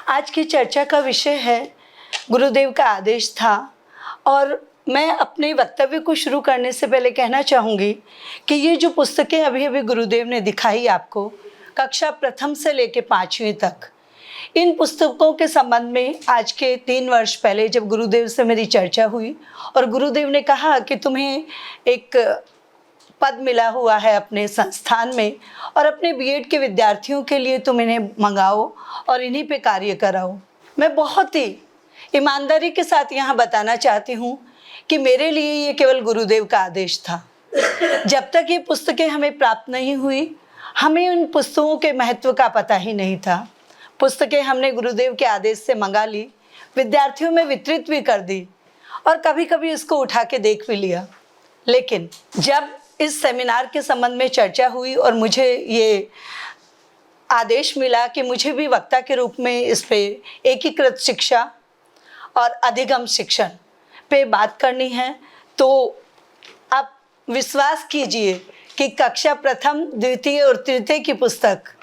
आज की चर्चा का विषय है गुरुदेव का आदेश था। और मैं अपने वक्तव्य को शुरू करने से पहले कहना चाहूँगी कि ये जो पुस्तकें अभी अभी गुरुदेव ने दिखाई आपको, कक्षा प्रथम से लेकर 5वीं तक, इन पुस्तकों के संबंध में आज के 3 वर्ष पहले जब गुरुदेव से मेरी चर्चा हुई और गुरुदेव ने कहा कि तुम्हें एक पद मिला हुआ है अपने संस्थान में और अपने बीएड के विद्यार्थियों के लिए तुम इन्हें मंगाओ और इन्हीं पे कार्य कराओ। मैं बहुत ही ईमानदारी के साथ यहाँ बताना चाहती हूँ कि मेरे लिए ये केवल गुरुदेव का आदेश था। जब तक ये पुस्तकें हमें प्राप्त नहीं हुई, हमें उन पुस्तकों के महत्व का पता ही नहीं था। पुस्तकें हमने गुरुदेव के आदेश से मंगा ली, विद्यार्थियों में वितरित भी कर दी और कभी कभी इसको उठा के देख भी लिया। लेकिन जब इस सेमिनार के संबंध में चर्चा हुई और मुझे ये आदेश मिला कि मुझे भी वक्ता के रूप में इस पे एकीकृत शिक्षा और अधिगम शिक्षण पे बात करनी है, तो आप विश्वास कीजिए कि कक्षा प्रथम, द्वितीय और तृतीय की पुस्तक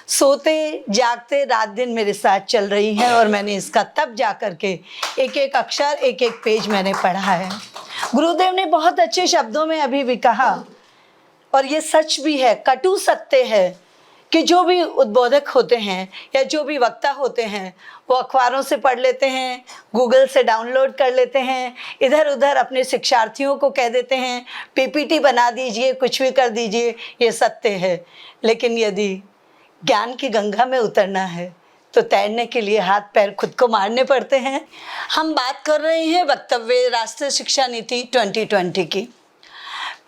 सोते जागते रात दिन मेरे साथ चल रही हैं और मैंने इसका तब जा कर के एक एक अक्षर, एक एक पेज मैंने पढ़ा है। गुरुदेव ने बहुत अच्छे शब्दों में अभी भी कहा, और ये सच भी है, कटु सत्य है, कि जो भी उद्बोधक होते हैं या जो भी वक्ता होते हैं वो अखबारों से पढ़ लेते हैं, गूगल से डाउनलोड कर लेते हैं, इधर उधर अपने शिक्षार्थियों को कह देते हैं पीपीटी बना दीजिए, कुछ भी कर दीजिए, ये सत्य है। लेकिन यदि ज्ञान की गंगा में उतरना है तो तैरने के लिए हाथ पैर खुद को मारने पड़ते हैं। हम बात कर रहे हैं वक्तव्य राष्ट्रीय शिक्षा नीति 2020 की।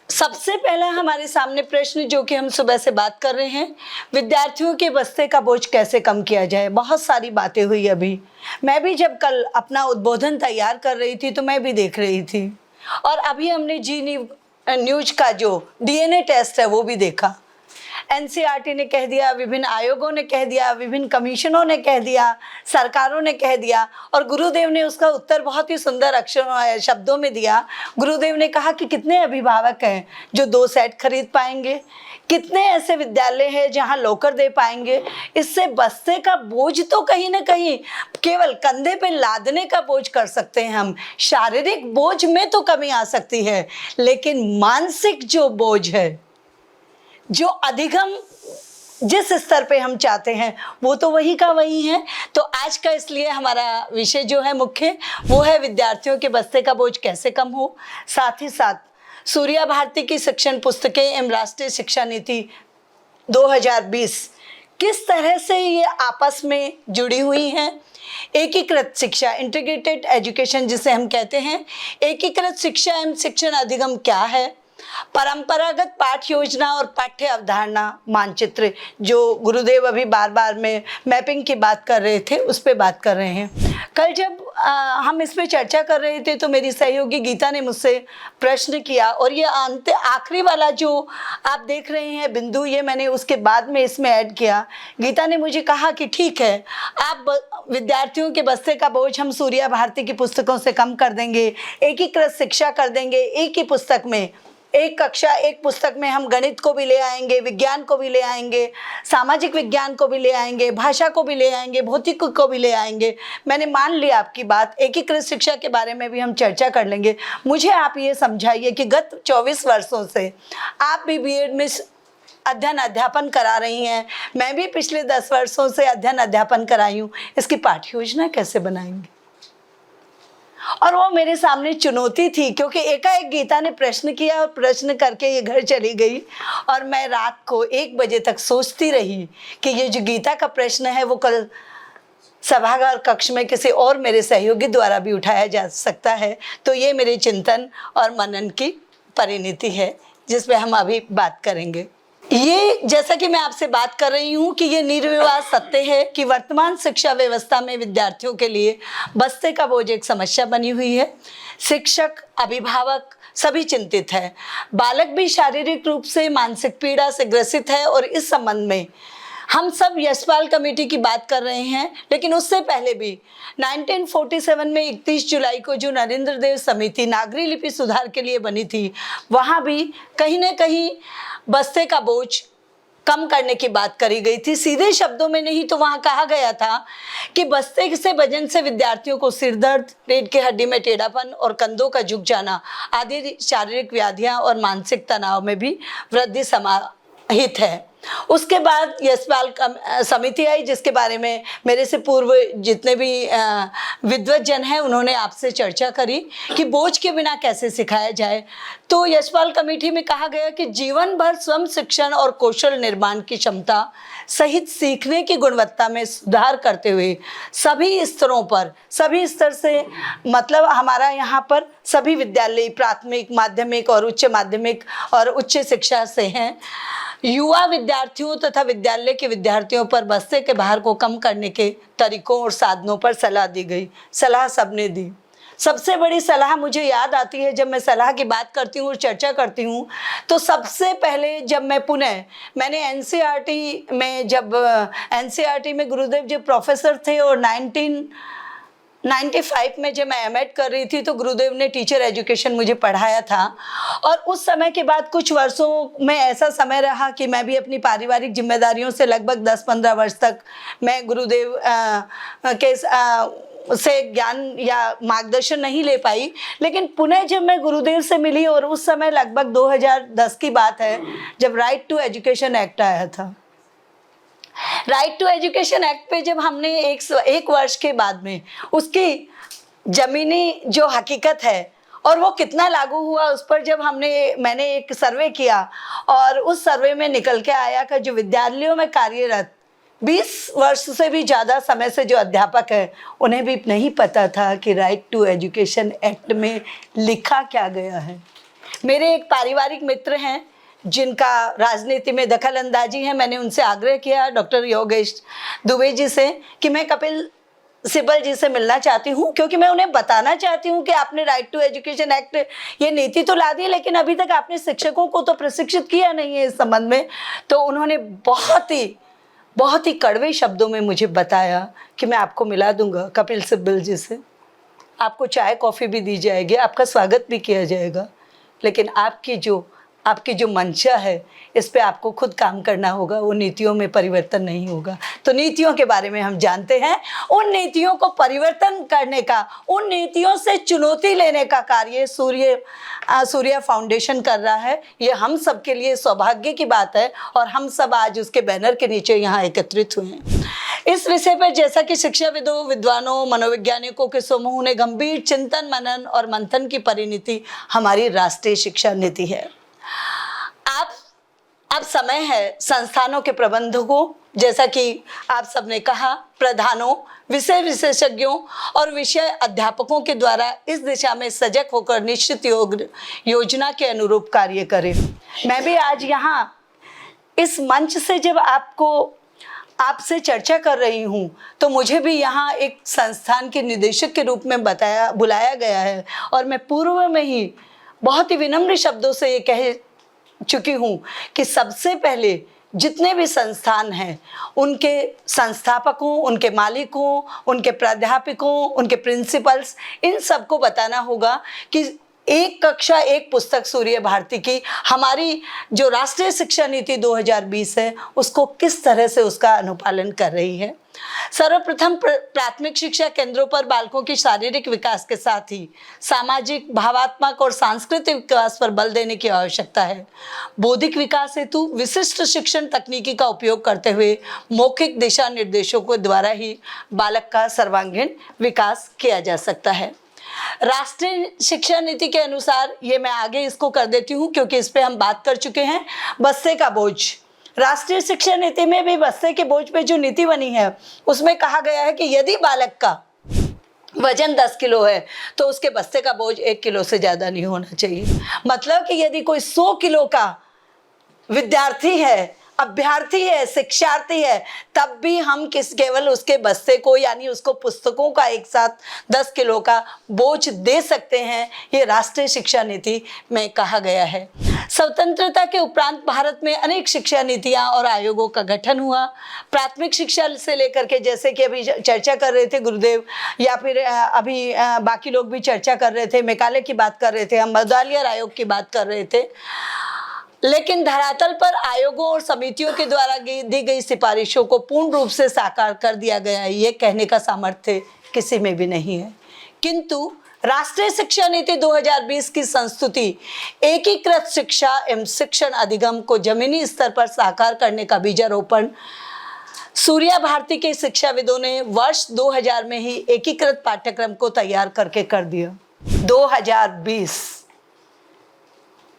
सबसे पहला हमारे सामने प्रश्न जो कि हम सुबह से बात कर रहे हैं, विद्यार्थियों के बस्ते का बोझ कैसे कम किया जाए। बहुत सारी बातें हुई अभी। मैं भी जब कल अपना उद्बोधन तैयार कर रही थी तो मैं भी देख रही थी, और अभी हमने जी न्यूज का जो डीएनए टेस्ट है वो भी देखा। एनसीईआरटी ने कह दिया, विभिन्न आयोगों ने कह दिया, विभिन्न कमीशनों ने कह दिया, सरकारों ने कह दिया, और गुरुदेव ने उसका उत्तर बहुत ही सुंदर अक्षरों शब्दों में दिया। गुरुदेव ने कहा कि कितने अभिभावक हैं जो 2 सेट खरीद पाएंगे, कितने ऐसे विद्यालय हैं जहां लॉकर दे पाएंगे। इससे बस्ते का बोझ तो कहीं ना कहीं केवल कंधे पे लादने का बोझ कर सकते हैं हम, शारीरिक बोझ में तो कमी आ सकती है, लेकिन मानसिक जो बोझ है, जो अधिगम जिस स्तर पे हम चाहते हैं वो तो वही का वही है। तो आज का इसलिए हमारा विषय जो है मुख्य, वो है विद्यार्थियों के बस्ते का बोझ कैसे कम हो। साथ ही साथ सूर्या भारती की शिक्षण पुस्तकें एवं राष्ट्रीय शिक्षा नीति 2020 किस तरह से ये आपस में जुड़ी हुई हैं। एकीकृत शिक्षा, इंटीग्रेटेड एजुकेशन जिसे हम कहते हैं, एकीकृत शिक्षा एवं शिक्षण अधिगम क्या है, परंपरागत पाठ योजना और पाठ्य अवधारणा मानचित्र, जो गुरुदेव अभी बार बार में मैपिंग की बात कर रहे थे, उस पर बात कर रहे हैं। कल जब हम इस पे चर्चा कर रहे थे तो मेरी सहयोगी गीता ने मुझसे प्रश्न किया, और ये अंत आखिरी वाला जो आप देख रहे हैं बिंदु, ये मैंने उसके बाद में इसमें ऐड किया। गीता ने मुझे कहा कि ठीक है, आप विद्यार्थियों के बस्ते का बोझ हम सूर्या भारती की पुस्तकों से कम कर देंगे, एकीकृत शिक्षा कर देंगे, एक ही पुस्तक में, एक कक्षा एक पुस्तक में हम गणित को भी ले आएंगे, विज्ञान को भी ले आएंगे, सामाजिक विज्ञान को भी ले आएंगे, भाषा को भी ले आएंगे, भौतिक को भी ले आएंगे। मैंने मान लिया आपकी बात, एकीकृत शिक्षा के बारे में भी हम चर्चा कर लेंगे। मुझे आप ये समझाइए कि गत 24 वर्षों से आप भी बीएड में अध्ययन अध्यापन करा रही हैं, मैं भी पिछले 10 वर्षों से अध्ययन अध्यापन कराई हूँ, इसकी पाठ्य योजना कैसे बनाएंगे। और वो मेरे सामने चुनौती थी, क्योंकि एकाएक गीता ने प्रश्न किया और प्रश्न करके ये घर चली गई, और मैं रात को 1 बजे तक सोचती रही कि ये जो गीता का प्रश्न है वो कल सभागार कक्ष में किसी और मेरे सहयोगी द्वारा भी उठाया जा सकता है। तो ये मेरे चिंतन और मनन की परिणति है जिस पे हम अभी बात करेंगे। ये जैसा कि मैं आपसे बात कर रही हूँ कि ये निर्विवाद सत्य है कि वर्तमान शिक्षा व्यवस्था में विद्यार्थियों के लिए बस्ते का बोझ एक समस्या बनी हुई है। शिक्षक, अभिभावक सभी चिंतित है। बालक भी शारीरिक रूप से मानसिक पीड़ा से ग्रसित है, और इस संबंध में हम सब यशपाल कमेटी की बात कर रहे हैं, लेकिन उससे पहले भी 1947 में 31 जुलाई को जो नरेंद्र देव समिति नागरी लिपि सुधार के लिए बनी थी, वहाँ भी कहीं ना कहीं बस्ते का बोझ कम करने की बात करी गई थी। सीधे शब्दों में नहीं तो वहाँ कहा गया था कि बस्ते से वजन से विद्यार्थियों को सिर दर्द, पेट की हड्डी में टेढ़ापन और कंधों का झुक जाना आदि शारीरिक व्याधियाँ और मानसिक तनाव में भी वृद्धि समाहित है। उसके बाद यशपाल समिति आई, जिसके बारे में मेरे से पूर्व जितने भी विद्वज्जन हैं उन्होंने आपसे चर्चा करी कि बोझ के बिना कैसे सिखाया जाए। तो यशपाल कमेटी में कहा गया कि जीवन भर स्वयं शिक्षण और कौशल निर्माण की क्षमता सहित सीखने की गुणवत्ता में सुधार करते हुए सभी स्तरों पर, सभी स्तर से मतलब हमारा यहाँ पर सभी विद्यालय प्राथमिक, माध्यमिक और उच्च माध्यमिक और उच्च शिक्षा से हैं, युवा विद्यार्थियों तथा विद्यालय के विद्यार्थियों पर बस्ते के भार को कम करने के तरीकों और साधनों पर सलाह दी गई। सलाह सबने दी। सबसे बड़ी सलाह मुझे याद आती है जब मैं सलाह की बात करती हूँ और चर्चा करती हूँ, तो सबसे पहले जब मैंने एनसीईआरटी में, जब एनसीईआरटी में गुरुदेव जी प्रोफेसर थे और 1995 में जब मैं एमएड कर रही थी तो गुरुदेव ने टीचर एजुकेशन मुझे पढ़ाया था। और उस समय के बाद कुछ वर्षों में ऐसा समय रहा कि मैं भी अपनी पारिवारिक जिम्मेदारियों से लगभग 10-15 वर्ष तक मैं गुरुदेव से ज्ञान या मार्गदर्शन नहीं ले पाई। लेकिन पुनः जब मैं गुरुदेव से मिली, और उस समय लगभग 2010 की बात है जब राइट टू एजुकेशन एक्ट आया था। राइट टू एजुकेशन एक्ट पे जब हमने एक वर्ष के बाद में उसकी ज़मीनी जो हकीकत है और वो कितना लागू हुआ उस पर जब मैंने एक सर्वे किया, और उस सर्वे में निकल के आया कि जो विद्यालयों में कार्यरत 20 वर्ष से भी ज़्यादा समय से जो अध्यापक हैं उन्हें भी नहीं पता था कि राइट टू एजुकेशन एक्ट में लिखा क्या गया है। मेरे एक पारिवारिक मित्र हैं जिनका राजनीति में दखल अंदाजी है। मैंने उनसे आग्रह किया, डॉक्टर योगेश दुबे जी से, कि मैं कपिल सिब्बल जी से मिलना चाहती हूँ, क्योंकि मैं उन्हें बताना चाहती हूँ कि आपने राइट टू एजुकेशन एक्ट ये नीति तो ला दी, लेकिन अभी तक आपने शिक्षकों को तो प्रशिक्षित किया नहीं है इस संबंध में। तो उन्होंने बहुत ही कड़वे शब्दों में मुझे बताया कि मैं आपको मिला दूंगा कपिल सिब्बल जी से, आपको चाय कॉफ़ी भी दी जाएगी, आपका स्वागत भी किया जाएगा, लेकिन आपकी जो मंशा है इस पे आपको खुद काम करना होगा, वो नीतियों में परिवर्तन नहीं होगा। तो नीतियों के बारे में हम जानते हैं, उन नीतियों को परिवर्तन करने का, उन नीतियों से चुनौती लेने का कार्य सूर्य फाउंडेशन कर रहा है। ये हम सब के लिए सौभाग्य की बात है और हम सब आज उसके बैनर के नीचे यहाँ एकत्रित हुए हैं। इस विषय पर जैसा कि शिक्षाविदों, विद्वानों, मनोवैज्ञानिकों के समूह ने गंभीर चिंतन, मनन और मंथन की परिणति हमारी राष्ट्रीय शिक्षा नीति है। अब समय है संस्थानों के प्रबंधकों, जैसा कि आप सबने कहा, प्रधानों, विषय विशेषज्ञों और विषय अध्यापकों के द्वारा इस दिशा में सजग होकर निश्चित योजना के अनुरूप कार्य करें। मैं भी आज यहाँ इस मंच से जब आपसे चर्चा कर रही हूँ तो मुझे भी यहाँ एक संस्थान के निदेशक के रूप में बुलाया गया है, और मैं पूर्व में ही बहुत ही विनम्र शब्दों से ये कह चुकी हूँ कि सबसे पहले जितने भी संस्थान हैं उनके संस्थापकों, उनके मालिकों, उनके प्राध्यापकों, उनके प्रिंसिपल्स, इन सबको बताना होगा कि एक कक्षा एक पुस्तक सूर्य भारती की हमारी जो राष्ट्रीय शिक्षा नीति 2020 है उसको किस तरह से उसका अनुपालन कर रही है। सर्वप्रथम प्राथमिक शिक्षा केंद्रों पर बालकों की शारीरिक विकास के साथ ही सामाजिक, भावात्मक और सांस्कृतिक विकास पर बल देने की आवश्यकता है। बौद्धिक विकास हेतु विशिष्ट शिक्षण तकनीकी का उपयोग करते हुए मौखिक दिशा निर्देशों के द्वारा ही बालक का सर्वांगीण विकास किया जा सकता है। राष्ट्रीय शिक्षा नीति के अनुसार, ये मैं आगे इसको कर देती हूँ क्योंकि इस पे हम बात कर चुके हैं, बस्ते का बोझ। राष्ट्रीय शिक्षा नीति में भी बस्ते के बोझ पे जो नीति बनी है उसमें कहा गया है कि यदि बालक का वजन 10 किलो है तो उसके बस्ते का बोझ 1 किलो से ज़्यादा नहीं होना चाहिए। मतलब कि यदि कोई 100 किलो का विद्यार्थी है, अभ्यर्थी है, शिक्षार्थी है, तब भी हम केवल उसके बस्ते को यानी उसको पुस्तकों का एक साथ 10 किलो का बोझ दे सकते हैं। ये राष्ट्रीय शिक्षा नीति में कहा गया है। स्वतंत्रता के उपरांत भारत में अनेक शिक्षा नीतियां और आयोगों का गठन हुआ। प्राथमिक शिक्षा से लेकर के, जैसे कि अभी चर्चा कर रहे थे गुरुदेव, या फिर अभी बाकी लोग भी चर्चा कर रहे थे, मेकाले की बात कर रहे थे, हम ग्वालियर आयोग की बात कर रहे थे। लेकिन धरातल पर आयोगों और समितियों के द्वारा दी गई सिफारिशों को पूर्ण रूप से साकार कर दिया गया है, ये कहने का सामर्थ्य किसी में भी नहीं है। किंतु राष्ट्रीय शिक्षा नीति 2020 की संस्तुति एकीकृत शिक्षा एवं शिक्षण अधिगम को जमीनी स्तर पर साकार करने का बीजारोपण सूर्या भारती के शिक्षाविदों ने वर्ष 2000 में ही एकीकृत पाठ्यक्रम को तैयार करके कर दिया। 2020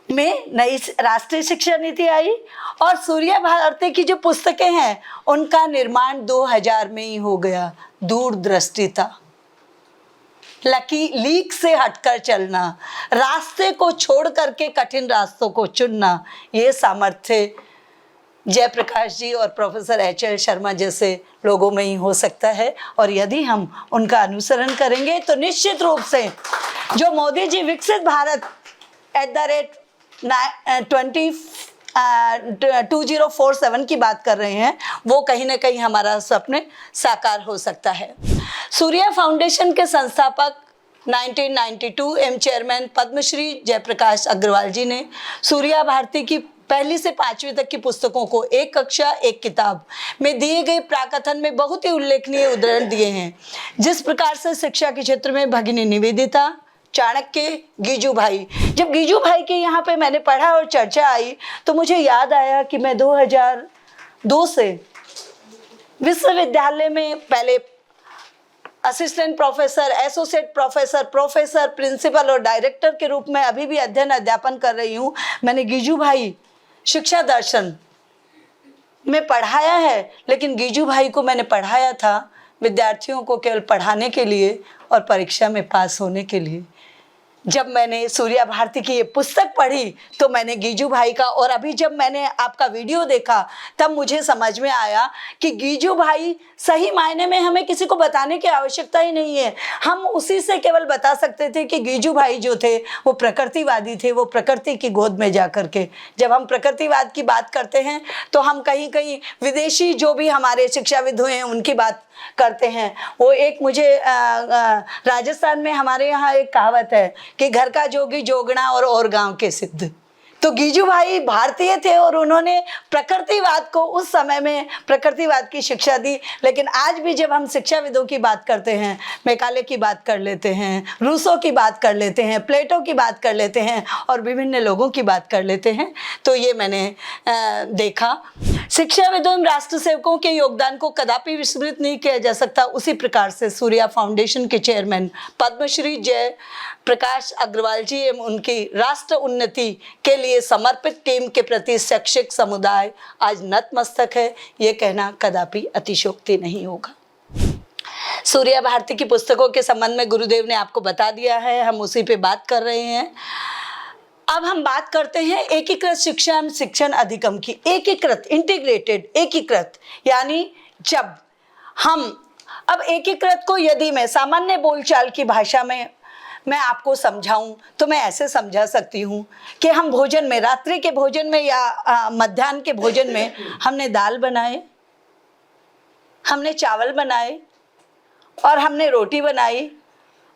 में नई राष्ट्रीय शिक्षा नीति आई और सूर्या भारती की जो पुस्तकें हैं उनका निर्माण 2000 में ही हो गया। दूरदृष्टिता, लकी लीक से हटकर चलना, रास्ते को छोड़ करके कठिन रास्तों को चुनना, ये सामर्थ्य जयप्रकाश जी और प्रोफेसर एच.एल. शर्मा जैसे लोगों में ही हो सकता है। और यदि हम उनका अनुसरण करेंगे तो निश्चित रूप से जो मोदी जी विकसित भारत @2047 की बात कर रहे हैं, वो कहीं ना कहीं हमारा स्वप्न साकार हो सकता है। सूर्या फाउंडेशन के संस्थापक 1992 एवं चेयरमैन पद्मश्री जयप्रकाश अग्रवाल जी ने सूर्या भारती की पहली से 5वीं तक की पुस्तकों को एक कक्षा एक किताब में दिए गए प्राकथन में बहुत ही उल्लेखनीय उदाहरण दिए हैं। जिस प्रकार से शिक्षा के क्षेत्र में भगिनी निवेदिता, चाणक्य, गीजू भाई, जब गीजू भाई के यहाँ पे मैंने पढ़ा और चर्चा आई तो मुझे याद आया कि मैं 2002 से विश्वविद्यालय में पहले assistant professor, associate professor, professor, principal और डायरेक्टर के रूप में अभी भी अध्ययन अध्यापन कर रही हूँ। मैंने गीजू भाई शिक्षा दर्शन में पढ़ाया है, लेकिन गीजू भाई को मैंने पढ़ाया था विद्यार्थियों को केवल पढ़ाने के लिए और परीक्षा में पास होने के लिए। जब मैंने सूर्या भारती की ये पुस्तक पढ़ी तो मैंने गीजू भाई का, और अभी जब मैंने आपका वीडियो देखा तब मुझे समझ में आया कि गीजू भाई सही मायने में हमें किसी को बताने की आवश्यकता ही नहीं है। हम उसी से केवल बता सकते थे कि गीजू भाई जो थे वो प्रकृतिवादी थे, वो प्रकृति की गोद में जा कर के। जब हम प्रकृतिवाद की बात करते हैं तो हम कहीं कहीं विदेशी जो भी हमारे शिक्षाविद हुए हैं उनकी बात करते हैं। वो एक मुझे राजस्थान में हमारे यहाँ एक कहावत है कि घर का जोगी जोगना और गांव के सिद्ध। तो गीजू भाई भारतीय थे और उन्होंने प्रकृतिवाद को उस समय में प्रकृतिवाद की शिक्षा दी। लेकिन आज भी जब हम शिक्षाविदों की बात करते हैं, मैकाले की बात कर लेते हैं, रूसो की बात कर लेते हैं, प्लेटो की बात कर लेते हैं और विभिन्न लोगों की बात कर लेते हैं, तो ये मैंने देखा। शिक्षाविदों एवं राष्ट्र सेवकों के योगदान को कदापि विस्मृत नहीं किया जा सकता। उसी प्रकार से सूर्या फाउंडेशन के चेयरमैन पद्मश्री जय प्रकाश अग्रवाल जी एवं उनकी राष्ट्र उन्नति के लिए समर्पित टीम के प्रति शैक्षिक समुदाय आज नतमस्तक है, ये कहना कदापि अतिशयोक्ति नहीं होगा। सूर्या भारती की पुस्तकों के संबंध में गुरुदेव ने आपको बता दिया है, हम उसी पे बात कर रहे हैं। अब हम बात करते हैं एकीकृत शिक्षा एवं शिक्षण अधिगम की। एकीकृत, इंटीग्रेटेड, एकीकृत यानी जब हम अब एकीकृत को यदि मैं सामान्य बोलचाल की भाषा में मैं आपको समझाऊं तो मैं ऐसे समझा सकती हूं कि हम भोजन में, रात्रि के भोजन में या मध्याह्न के भोजन में हमने दाल बनाए, हमने चावल बनाए और हमने रोटी बनाई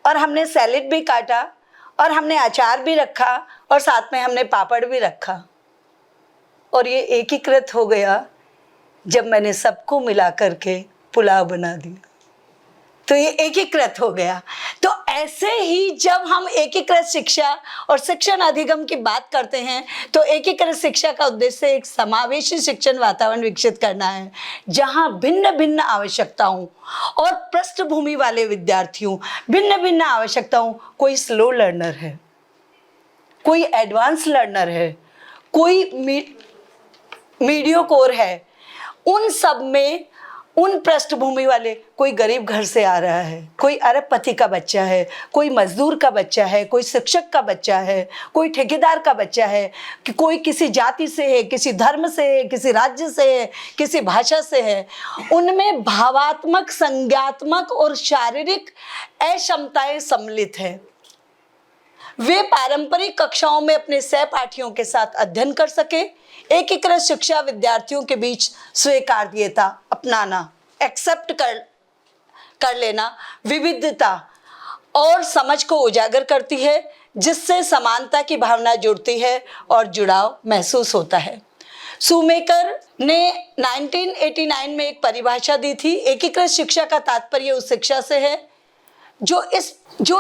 और हमने सैलेड भी काटा और हमने अचार भी रखा और साथ में हमने पापड़ भी रखा और ये एकीकृत हो गया जब मैंने सबको मिला करके पुलाव बना दिया, तो ये एकीकृत हो गया। तो ऐसे ही जब हम एकीकृत शिक्षा और शिक्षण अधिगम की बात करते हैं तो एकीकृत शिक्षा का उद्देश्य एक समावेशी शिक्षण वातावरण विकसित करना है, जहां भिन्न भिन्न आवश्यकताओं और पृष्ठभूमि वाले विद्यार्थियों, भिन्न भिन्न आवश्यकताओं, कोई स्लो लर्नर है, कोई एडवांस लर्नर है, कोई मीडियोकोर है, उन सब में उन पृष्ठभूमि वाले, कोई गरीब घर से आ रहा है, कोई अरबपति का बच्चा है, कोई मजदूर का बच्चा है, कोई शिक्षक का बच्चा है, कोई ठेकेदार का बच्चा है, कि कोई किसी जाति से है, किसी धर्म से है, किसी राज्य से है, किसी भाषा से है, उनमें भावात्मक, संज्ञात्मक और शारीरिक अक्षमताएं सम्मिलित है। वे पारंपरिक कक्षाओं में अपने सहपाठियों के साथ अध्ययन कर सके। एकीकृत शिक्षा विद्यार्थियों के बीच स्वीकार्यता अपनाना, एक्सेप्ट कर लेना, विविधता और समझ को उजागर करती है, जिससे समानता की भावना जुड़ती है और जुड़ाव महसूस होता है। शूमेकर ने 1989 में एक परिभाषा दी थी, एकीकृत शिक्षा का तात्पर्य उस शिक्षा से है जो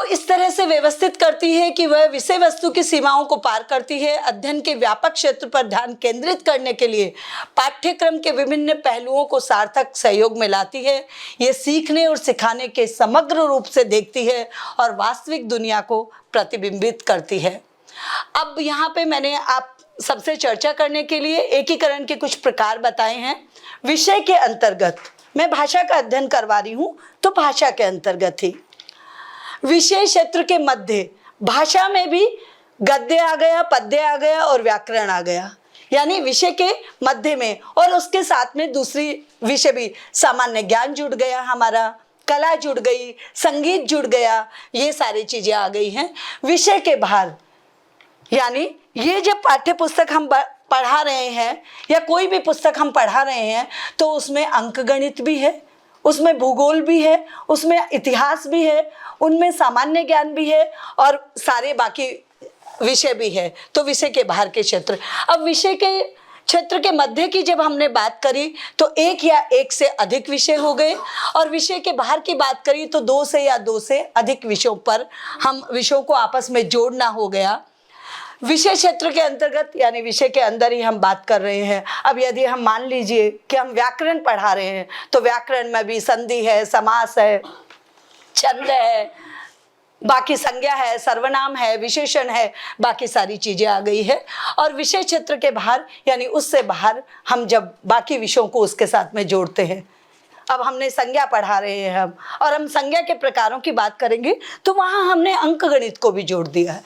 इस तरह से व्यवस्थित करती है कि वह विषय वस्तु की सीमाओं को पार करती है, अध्ययन के व्यापक क्षेत्र पर ध्यान केंद्रित करने के लिए पाठ्यक्रम के विभिन्न पहलुओं को सार्थक सहयोग में लाती है। ये सीखने और सिखाने के समग्र रूप से देखती है और वास्तविक दुनिया को प्रतिबिंबित करती है। अब यहाँ पे मैंने आप सबसे चर्चा करने के लिए एकीकरण के कुछ प्रकार बताए हैं। विषय के अंतर्गत मैं भाषा का अध्ययन करवा रही हूँ, तो भाषा के अंतर्गत ही विषय क्षेत्र के मध्य भाषा में भी गद्य आ गया, पद्य आ गया और व्याकरण आ गया, यानी विषय के मध्य में, और उसके साथ में दूसरी विषय भी, सामान्य ज्ञान जुड़ गया हमारा, कला जुड़ गई, संगीत जुड़ गया, ये सारी चीजें आ गई हैं। विषय के बाहर यानी ये जब पाठ्य पुस्तक हम पढ़ा रहे हैं या कोई भी पुस्तक हम पढ़ा रहे हैं तो उसमें अंकगणित भी है, उसमें भूगोल भी है, उसमें इतिहास भी है, उनमें सामान्य ज्ञान भी है और सारे बाकी विषय भी है। तो विषय के बाहर के क्षेत्र। अब विषय के क्षेत्र के मध्य की जब हमने बात करी तो एक या एक से अधिक विषय हो गए, और विषय के बाहर की बात करी तो दो से या दो से अधिक विषयों पर हम विषयों को आपस में जोड़ना हो गया। विषय क्षेत्र के अंतर्गत यानी विषय के अंदर ही हम बात कर रहे हैं। अब यदि हम मान लीजिए कि हम व्याकरण पढ़ा रहे हैं तो व्याकरण में भी संधि है, समास है, छंद है, बाकी संज्ञा है, सर्वनाम है, विशेषण है, बाकी सारी चीजें आ गई है। और विषय क्षेत्र के बाहर यानी उससे बाहर हम जब बाकी विषयों को उसके साथ में जोड़ते हैं, अब हमने संज्ञा पढ़ा रहे हैं हम, और हम संज्ञा के प्रकारों की बात करेंगे तो वहां हमने अंकगणित को भी जोड़ दिया है,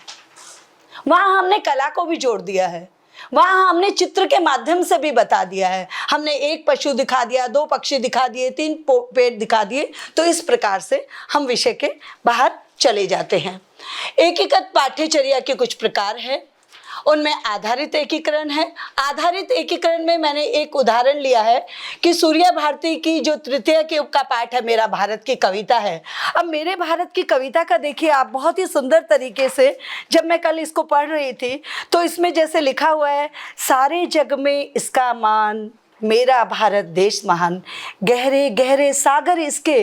वहां हमने कला को भी जोड़ दिया है, वहां हमने चित्र के माध्यम से भी बता दिया है। हमने एक पशु दिखा दिया, दो पक्षी दिखा दिए, तीन पेड़ दिखा दिए। तो इस प्रकार से हम विषय के बाहर चले जाते हैं। एकीकृत पाठ्यचर्या के कुछ प्रकार है, उनमें आधारित एकीकरण है। आधारित एकीकरण में मैंने एक उदाहरण लिया है कि सूर्या भारती की जो तृतीय का पाठ है, मेरा भारत की कविता है। अब मेरे भारत की कविता का देखिए आप, बहुत ही सुंदर तरीके से जब मैं कल इसको पढ़ रही थी तो इसमें जैसे लिखा हुआ है, सारे जग में इसका मान, मेरा भारत देश महान, गहरे गहरे सागर इसके,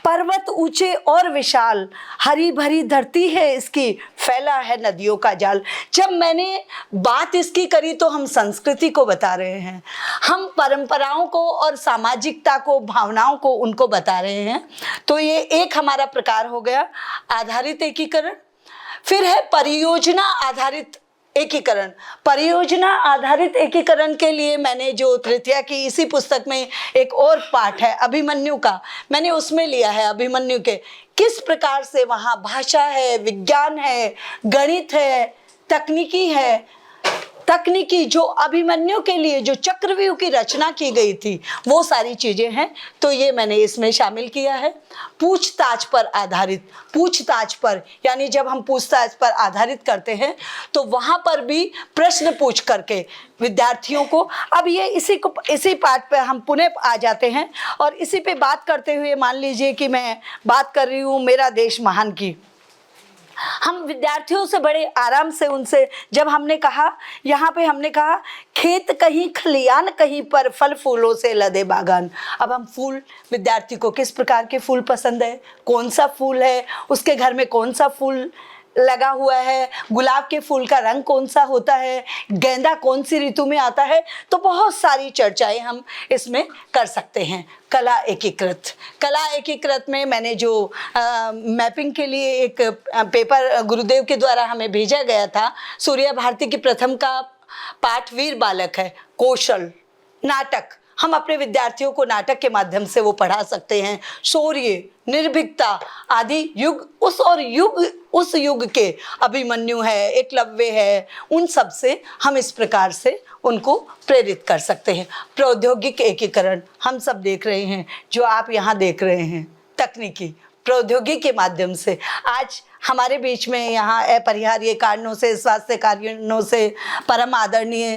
पर्वत ऊंचे और विशाल, हरी भरी धरती है इसकी, फैला है नदियों का जाल। जब मैंने बात इसकी करी तो हम संस्कृति को बता रहे हैं, हम परंपराओं को और सामाजिकता को, भावनाओं को, उनको बता रहे हैं। तो ये एक हमारा प्रकार हो गया आधारित एकीकरण। फिर है परियोजना आधारित एकीकरण। परियोजना आधारित एकीकरण के लिए मैंने जो तृतीया की इसी पुस्तक में एक और पाठ है अभिमन्यु का, मैंने उसमें लिया है अभिमन्यु के, किस प्रकार से वहाँ भाषा है, विज्ञान है, गणित है, तकनीकी जो अभिमन्यु के लिए जो चक्रव्यूह की रचना की गई थी वो सारी चीजें हैं। तो ये मैंने इसमें शामिल किया है। पूछताछ पर आधारित, पूछताछ पर यानी जब हम पूछताछ पर आधारित करते हैं तो वहां पर भी प्रश्न पूछ करके विद्यार्थियों को, अब ये इसी पाठ पे हम पुनः आ जाते हैं और इसी पे बात करते हुए मान लीजिए कि मैं बात कर रही हूँ मेरा देश महान की। हम विद्यार्थियों से बड़े आराम से उनसे जब हमने कहा, यहाँ पे हमने कहा खेत कहीं खलियान कहीं पर, फल फूलों से लदे बागान। अब हम फूल, विद्यार्थी को किस प्रकार के फूल पसंद है, कौन सा फूल है, उसके घर में कौन सा फूल लगा हुआ है, गुलाब के फूल का रंग कौन सा होता है, गेंदा कौन सी ऋतु में आता है, तो बहुत सारी चर्चाएं हम इसमें कर सकते हैं। कला एकीकृत में मैंने जो मैपिंग के लिए एक पेपर गुरुदेव के द्वारा हमें भेजा गया था, सूर्या भारती की प्रथम का पाठ वीर बालक है, कौशल, नाटक, हम अपने विद्यार्थियों को नाटक के माध्यम से वो पढ़ा सकते हैं। शौर्य, निर्भीकता आदि उस युग के अभिमन्यु है, एकलव्य है, उन सब से हम इस प्रकार से उनको प्रेरित कर सकते हैं। प्रौद्योगिक एकीकरण हम सब देख रहे हैं, जो आप यहाँ देख रहे हैं, तकनीकी प्रौद्योगिकी के माध्यम से आज हमारे बीच में यहाँ अपरिहार्य कारणों से, स्वास्थ्य कारणों से परम आदरणीय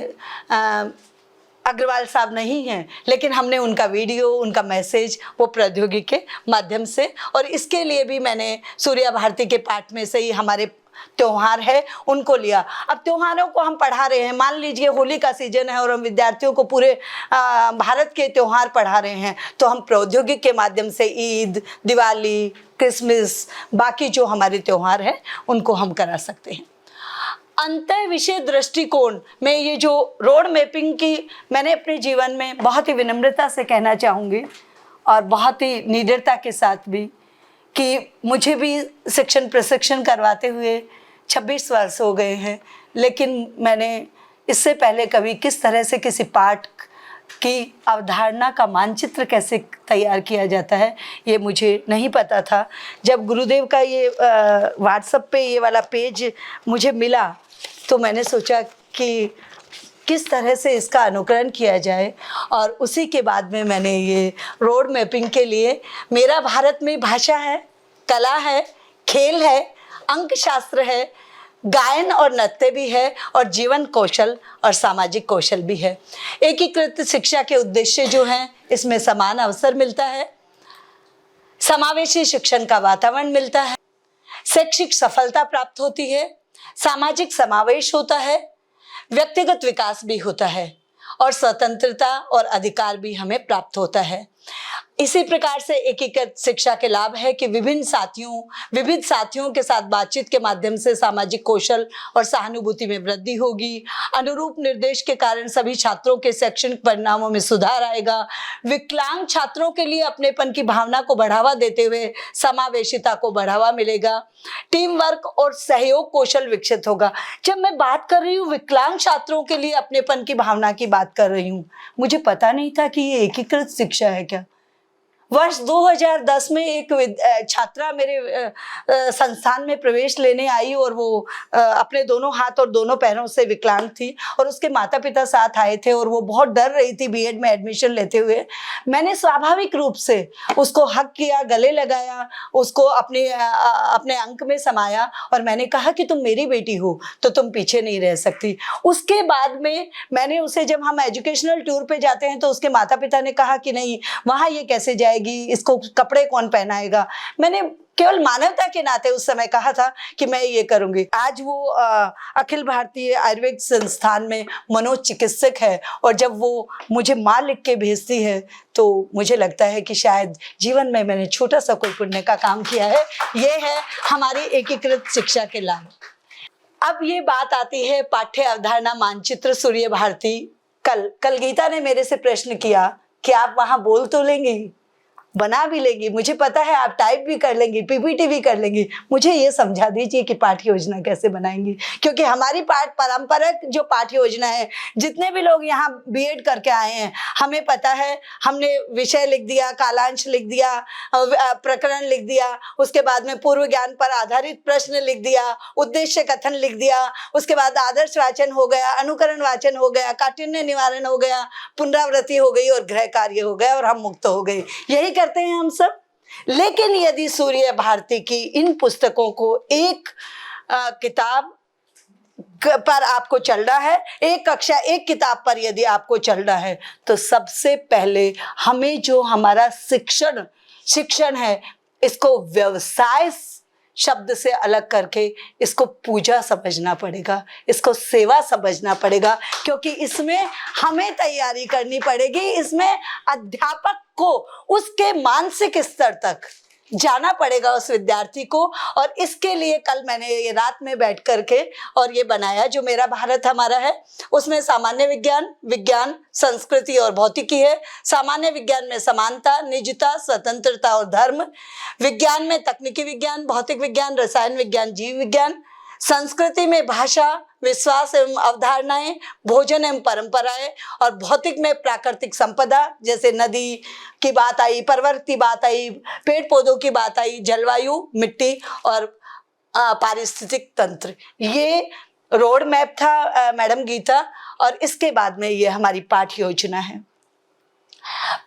अग्रवाल साहब नहीं हैं, लेकिन हमने उनका वीडियो, उनका मैसेज वो प्रौद्योगिकी के माध्यम से, और इसके लिए भी मैंने सूर्या भारती के पाठ में से ही हमारे त्योहार है उनको लिया। अब त्योहारों को हम पढ़ा रहे हैं, मान लीजिए होली का सीजन है और हम विद्यार्थियों को पूरे भारत के त्योहार पढ़ा रहे हैं, तो हम प्रौद्योगिकी के माध्यम से ईद, दिवाली, क्रिसमस, बाकी जो हमारे त्योहार हैं उनको हम करा सकते हैं। अंतः विषय दृष्टिकोण में ये जो रोड मैपिंग की मैंने अपने जीवन में बहुत ही विनम्रता से कहना चाहूँगी और बहुत ही निडरता के साथ भी कि मुझे भी शिक्षण प्रशिक्षण करवाते हुए 26 वर्ष हो गए हैं, लेकिन मैंने इससे पहले कभी किस तरह से किसी पाठ की अवधारणा का मानचित्र कैसे तैयार किया जाता है ये मुझे नहीं पता था। जब गुरुदेव का ये व्हाट्सएप पे ये वाला पेज मुझे मिला तो मैंने सोचा कि किस तरह से इसका अनुकरण किया जाए, और उसी के बाद में मैंने ये रोड मैपिंग के लिए मेरा भारत में भाषा है, कला है, खेल है, अंक शास्त्र है, गायन और नृत्य भी है, और जीवन कौशल और सामाजिक कौशल भी है। एकीकृत शिक्षा के उद्देश्य जो हैं इसमें समान अवसर मिलता है, समावेशी शिक्षण का वातावरण मिलता है, शैक्षिक सफलता प्राप्त होती है, सामाजिक समावेश होता है, व्यक्तिगत विकास भी होता है और स्वतंत्रता और अधिकार भी हमें प्राप्त होता है। इसी प्रकार से एकीकृत शिक्षा के लाभ है कि विभिन्न साथियों के साथ बातचीत के माध्यम से सामाजिक कौशल और सहानुभूति में वृद्धि होगी। अनुरूप निर्देश के कारण सभी छात्रों के शैक्षणिक परिणामों में सुधार आएगा। विकलांग छात्रों के लिए अपनेपन की भावना को बढ़ावा देते हुए समावेशिता को बढ़ावा मिलेगा। टीम वर्क और सहयोग कौशल विकसित होगा। जब मैं बात कर रही हूँ विकलांग छात्रों के लिए अपनेपन की भावना की बात कर रही हूँ, मुझे पता नहीं था कि ये एकीकृत शिक्षा है क्या। वर्ष 2010 में एक छात्रा मेरे संस्थान में प्रवेश लेने आई और वो अपने दोनों हाथ और दोनों पैरों से विकलांग थी और उसके माता पिता साथ आए थे और वो बहुत डर रही थी बीएड में एडमिशन लेते हुए। मैंने स्वाभाविक रूप से उसको हक किया, गले लगाया, उसको अपने अंक में समाया और मैंने कहा कि तुम मेरी बेटी हो तो तुम पीछे नहीं रह सकती। उसके बाद में मैंने उसे, जब हम एजुकेशनल टूर पे जाते हैं तो उसके माता पिता ने कहा कि नहीं वहाँ ये कैसे जाएगी, इसको कपड़े कौन पहनाएगा। मैंने केवल मानवता के नाते उस समय कहा था कि मैं ये करूंगी। आज वो अखिल भारतीय आयुर्वेद संस्थान में मनोचिकित्सक है और जब वो मुझे माँ लिख के भेजती है तो मुझे लगता है कि शायद जीवन में मैंने छोटा सा कोई पुण्य का काम किया है। ये है हमारी एकीकृत शिक्षा के लाभ। अब ये बात आती है पाठ्य अवधारणा मानचित्र सूर्य भारती। कल गीता ने मेरे से प्रश्न किया कि आप वहां बोल तो लेंगी, बना भी लेंगी, मुझे पता है आप टाइप भी कर लेंगी, पीपीटी भी कर लेंगी, मुझे ये समझा दीजिए कि पाठ्य योजना कैसे बनाएंगी। क्योंकि हमारी पारंपरिक जो पाठ्य योजना है, जितने भी लोग यहाँ बीएड करके आए हैं हमें पता है, हमने विषय लिख दिया, कालांश लिख दिया, प्रकरण लिख दिया, उसके बाद में पूर्व ज्ञान पर आधारित प्रश्न लिख दिया, उद्देश्य कथन लिख दिया, उसके बाद आदर्श वाचन हो गया, अनुकरण वाचन हो गया, काठिन्य निवारण हो गया, पुनरावृत्ति हो गई और गृह कार्य हो गया और हम मुक्त हो गए। यही करते हैं हम सब। लेकिन यदि सूर्य भारती की इन पुस्तकों को एक किताब पर आपको चल रहा है, एक कक्षा एक किताब पर यदि आपको चल रहा है, तो सबसे पहले हमें जो हमारा शिक्षण है इसको व्यवसाय शब्द से अलग करके इसको पूजा समझना पड़ेगा, इसको सेवा समझना पड़ेगा, क्योंकि इसमें हमें तैयारी करनी पड़ेगी। इसमें अध्यापक को उसके मानसिक स्तर तक जाना पड़ेगा उस विद्यार्थी को। और इसके लिए कल मैंने ये रात में बैठ करके और ये बनाया जो मेरा भारत हमारा है, उसमें सामान्य विज्ञान, संस्कृति और भौतिकी है। सामान्य विज्ञान में समानता, निजता, स्वतंत्रता और धर्म। विज्ञान में तकनीकी विज्ञान, भौतिक विज्ञान, रसायन विज्ञान, जीव विज्ञान। संस्कृति में भाषा, विश्वास एवं अवधारणाएं, भोजन एवं परंपराएं। और भौतिक में प्राकृतिक संपदा, जैसे नदी की बात आई, पर्वत की बात आई, पेड़ पौधों की बात आई, जलवायु, मिट्टी और पारिस्थितिक तंत्र। ये रोड मैप था मैडम गीता, और इसके बाद में ये हमारी पाठ्य योजना है।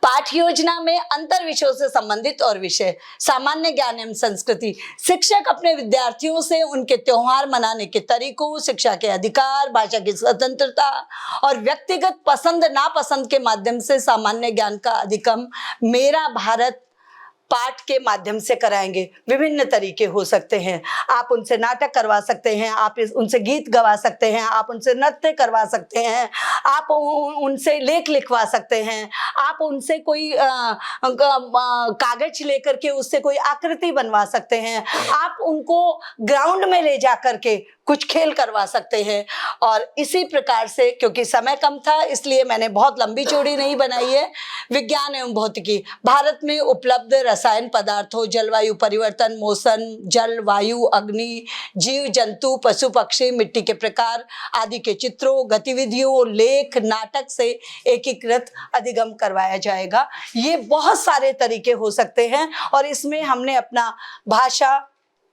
पाठ्य योजना में अंतर विषयों से संबंधित और विषय, सामान्य ज्ञान एवं संस्कृति। शिक्षक अपने विद्यार्थियों से उनके त्योहार मनाने के तरीकों, शिक्षा के अधिकार, भाषा की स्वतंत्रता और व्यक्तिगत पसंद नापसंद के माध्यम से सामान्य ज्ञान का अधिगम मेरा भारत पाठ के माध्यम से कराएंगे। विभिन्न तरीके हो सकते हैं। आप उनसे नाटक करवा सकते हैं, आप उनसे गीत गवा सकते हैं, आप उनसे नृत्य करवा सकते हैं, आप उनसे लेख लिखवा सकते हैं, आप उनसे कोई कागज लेकर के उससे कोई आकृति बनवा सकते हैं, आप उनको ग्राउंड में ले जा करके कुछ खेल करवा सकते हैं। और इसी प्रकार से, क्योंकि समय कम था इसलिए मैंने बहुत लंबी चौड़ी नहीं बनाई है, विज्ञान एवं भौतिकी, भारत में उपलब्ध रसायन पदार्थों, जलवायु परिवर्तन, मौसम, जल, वायु, अग्नि, जीव जंतु, पशु पक्षी, मिट्टी के प्रकार आदि के चित्रों, गतिविधियों, लेख, नाटक से एकीकृत अधिगम करवाया जाएगा। ये बहुत सारे तरीके हो सकते हैं और इसमें हमने अपना भाषा,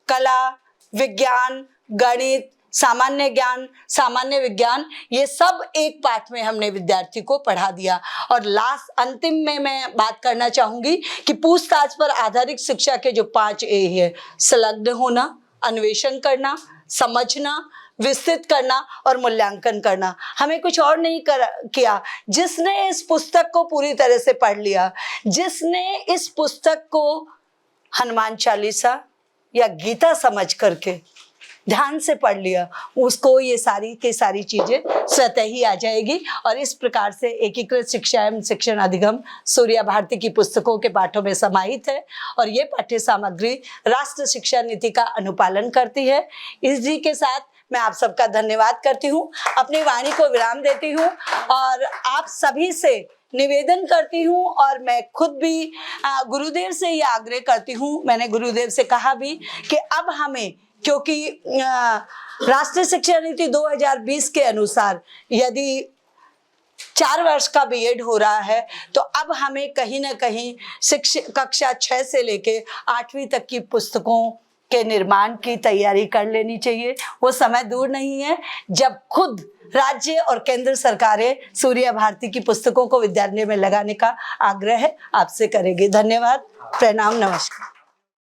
कला, विज्ञान, गणित, सामान्य ज्ञान, सामान्य विज्ञान, ये सब एक पाठ में हमने विद्यार्थी को पढ़ा दिया। और लास्ट अंतिम में मैं बात करना चाहूंगी कि पूछताछ पर आधारित शिक्षा के जो 5 ए है, संलग्न होना, अन्वेषण करना, समझना, विस्तृत करना और मूल्यांकन करना। हमें कुछ और नहीं किया। जिसने इस पुस्तक को पूरी तरह से पढ़ लिया, जिसने इस पुस्तक को हनुमान चालीसा या गीता समझ करके ध्यान से पढ़ लिया, उसको ये सारी की सारी चीजें स्वतः ही आ जाएगी। और इस प्रकार से एकीकृत शिक्षा एवं शिक्षण अधिगम सूर्या भारती की पुस्तकों के पाठों में समाहित है और ये पाठ्य सामग्री राष्ट्रीय शिक्षा नीति का अनुपालन करती है। इसी के साथ मैं आप सबका धन्यवाद करती हूँ, अपनी वाणी को विराम देती हूँ और आप सभी से निवेदन करती हूँ और मैं खुद भी गुरुदेव से ये आग्रह करती हूँ। मैंने गुरुदेव से कहा भी कि अब हमें, क्योंकि राष्ट्रीय शिक्षा नीति 2020 के अनुसार यदि 4 वर्ष का बीएड हो रहा है तो अब हमें कहीं ना कहीं कक्षा 6 से लेके 8वीं तक की पुस्तकों के निर्माण की तैयारी कर लेनी चाहिए। वो समय दूर नहीं है जब खुद राज्य और केंद्र सरकारें सूर्या भारती की पुस्तकों को विद्यालय में लगाने का आग्रह आपसे करेगी। धन्यवाद, प्रणाम, नमस्कार।